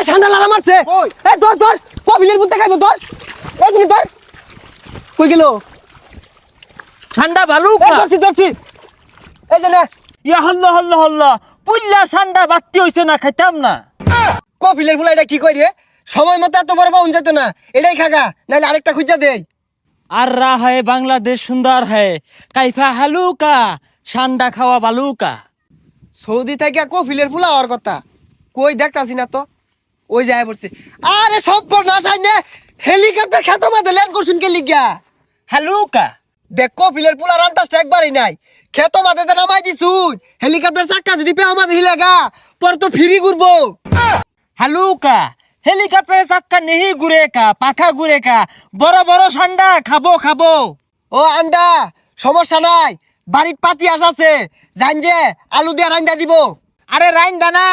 এই ঠান্ডা লাগা মারছে এই ধর ধর কপিলের বুতে খাইবো ধর এই জিনি ধর কই গেল ঠান্ডা ভালো এই ধরছি ধরছি এই যে না ইয়া হল্লা হল্লা হল্লা পুল্লা ঠান্ডা বাত্তি হইছে না খাইতাম না কপিলের ফুলা এটা কি কই রে সময় মতো এত বড় পাউন যেত না এটাই খাগা নাইলে আরেকটা খুঁজা দেই আর রা হয় বাংলাদেশ সুন্দর হয় কাইফা হালুকা ঠান্ডা খাওয়া বালুকা সৌদি থেকে কপিলের ফুলা হওয়ার কথা কই দেখতাছি না তো ওই যায় পড়ছে আরে সব না চাই না হেলিকপ্টার খেতো মাঝে ল্যান্ড করছুন কে লিগা হালুকা দেখ কপিলের ফুলা রান্তাসটা একবারই নাই খেতো মাঝে যে নামাই দিছুন হেলিকপ্টার চাক্কা যদি পেও মাঝে হিলেগা পর তো ফিরি ঘুরবো হালুকা হেলিকপ্টারে চাক্কা নেহি ঘুরে কা পাখা ঘুরে কা বড় বড় ঠান্ডা খাবো খাবো ও আন্ডা সমস্যা নাই বাড়ির পাতি আছে জান যে আলু দিয়ে রান্দা দিব আরে রাইন দানা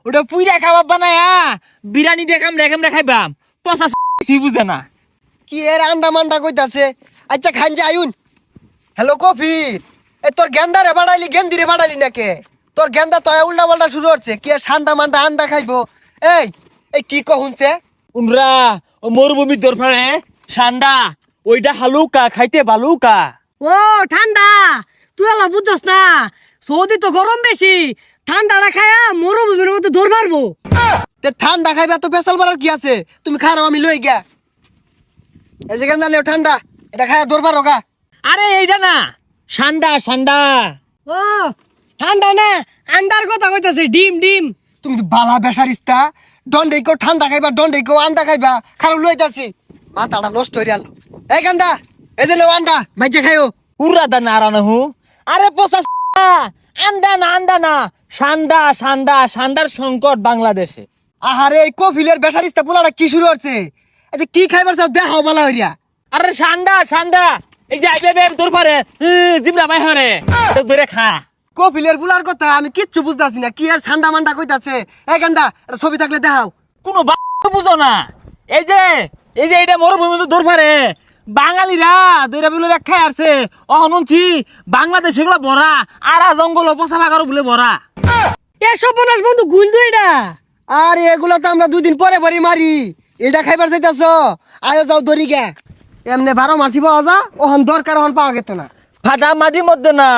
ওটা পুইরা খাবার বানায়া বিরিয়ানি দেখাম রেখাম রেখাইবাম পচা বুঝে না কি এর আন্ডা মান্ডা কইতাছে আচ্ছা খান যে আয়ুন হ্যালো কফির এ তোর গেন্দারে বাড়াইলি গেন্দিরে বাড়াইলি নাকে তোর গেন্দা তো উল্টা পাল্টা শুরু হচ্ছে কি আর ঠান্ডা মান্ডা আন্ডা খাইবো এই এই কি কহুনছে উনরা ও মরুভূমির দরফারে ঠান্ডা ওইটা হালুকা খাইতে বালুকা ও ঠান্ডা তুই আলা বুঝছস না সৌদি তো গরম বেশি ঠান্ডাটা খায়া মরুভূমির মতো দৌড় মারবো তে ঠান্ডা খাইবে তো পেশাল বাড়ার কি আছে তুমি খারাও আমি লই গিয়া এই যে গেন্দা লেও ঠান্ডা এটা খায়া দরবার রোগা আরে এইটা না ঠান্ডা ঠান্ডা ও ঠান্ডা না আন্ডার কথা কইতাছে ডিম ডিম তুমি তো বালা বেসারিস্তা দন্ডে কেউ ঠান্ডা খাইবা দন্ডে কেউ আন্ডা খাইবা খারাপ লইতাছি মাথাটা নষ্ট হয়ে গেল এই গান্দা এই যে লেও আন্ডা ভাইজে খাইও উড়া দানা আরানা হু আরে পচা আন্ডা না ঠান্ডা ঠান্ডা ঠান্ডার সংকট বাংলাদেশে আহারে এই কফিলের বেসারিস্তা পোলাটা কি শুরু হচ্ছে আচ্ছা কি খাইবার চাও দেখাও বালা হইয়া আরে ঠান্ডা ঠান্ডা এই যে আইবে তোর পারে জিবরা ভাই হরে তো ধরে খা কফিলের পোলার কথা আমি কিচ্ছু বুঝতাছি না কি আর ঠান্ডা মান্ডা কইতাছে এই গান্দা এটা ছবি থাকলে দেখাও কোনো বুঝো না এই যে এটা মরুভূমি তো ধর পারে বাঙালিরা দইরা বলে ব্যাখ্যা আসছে অহনছি বাংলাদেশ এগুলো ভরা আরা জঙ্গল পচা বাগারও বলে ভরা এসব বনাস বন্ধু গুল দুই না আর এগুলা তো আমরা 2 দিন পরে পরে মারি এটা খাইবার চাইতাছ আয়ো যাও দরি গে এমনি 12 মাসি পাওয়া যা ওহন দরকার ওহন পাওয়া গেত না ফাটা মাটির মধ্যে না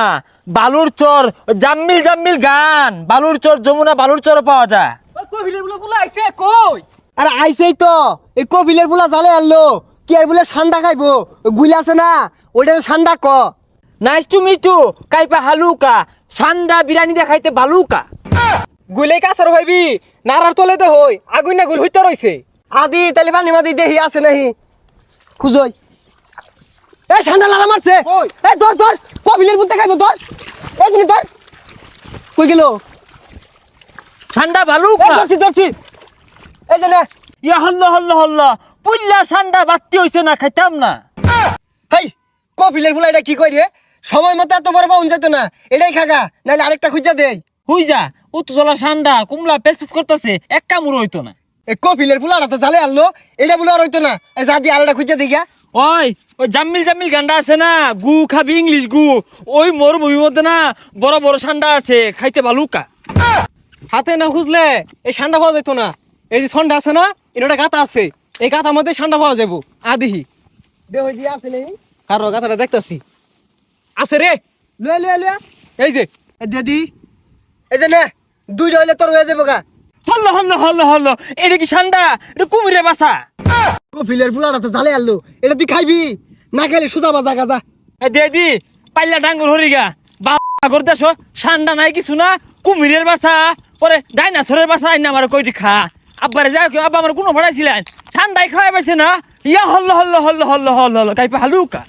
বালুর চর জাম্মিল গান বালুর চর যমুনা বালুর চর পাওয়া যায় কবিলে বলে বলে আইছে কই আরে আইছেই তো এই কপিলের পোলা জালে আনলো কি আর বলে ঠান্ডা খাইবো গুলি আছে না ওইটা ঠান্ডা ক নাইস টু মিট ইউ কাইপা হালুকা ঠান্ডা বিরিয়ানি দেখাইতে বালুকা গুলে কাছার ভাইবি নারার তলে দে হই আগুন না গুল হইতে রইছে আদি তাহলে পানি মাদি দেহি আছে নাহি খুঁজই এই ঠান্ডা লাগা মারছে এই ধর ধর কপিলের বুতে খাইবো ধর এই জিনি ধর কই গেল ঠান্ডা এই বালুকা ধরছি ধরছি এই যে না ইয়া হল্লা পুল্লা ঠান্ডা বাত্তি হইছে না খাইতাম না হেই কপিলের ফুলা এটা কি কই রে সময় মতো এত বড় পাউন যেত না এটাই খাগা নাইলে আরেকটা খুঁজা দেই হুই যা উত্তজলা ঠান্ডা কুমলা পেসপেস করতেছে এক কামড় হইতো না এই কপিলের ফুলাটা তো জালে আনলো এটা বলে আর হইতো না এই যা দিয়ে আরেকটা খুঁজা দেই গা ওই জাম্মিল গান্ডা আছে না গু খাবি ইংলিশ গু ওই মরুভূমির মধ্যে না বড় বড় ঠান্ডা আছে খাইতে বালুকা হাতে না খুঁজলে এই ঠান্ডা পাওয়া যেত না এই যে ঠান্ডা আছে না এটা গাতা আছে এই গাতার মধ্যে ঠান্ডা পাওয়া যাবো আদিহি দে হই দিয়া আছে নেই কারো গাতাটা দেখতাছি আছে রে লয়ে লয়ে লয়ে এই যে এই দিদি এই যে না দুইটা হইলে তোর হয়ে যাবো গা হল্ল এটা কি ঠান্ডা এটা কুমিরের বাসা কপিলের ফুলাটা তো জালে আনলো এটা তুই খাইবি না খাইলে সুজা বাজা গাজা দি পাল্লা ডাঙ্গুর হরিগা বাগর দেশ ঠান্ডা নাই কিছু না কুমিরের বাসা পরে ডাইনাসরের বাসা আইনা আমার কইটি খা আব্বারে যাও কেউ আব্বা আমার কোনো ভাড়াইছিলেন ঠান্ডায় খাওয়াই পাইছে না ইয়া হল্ল কাইপা হালুকা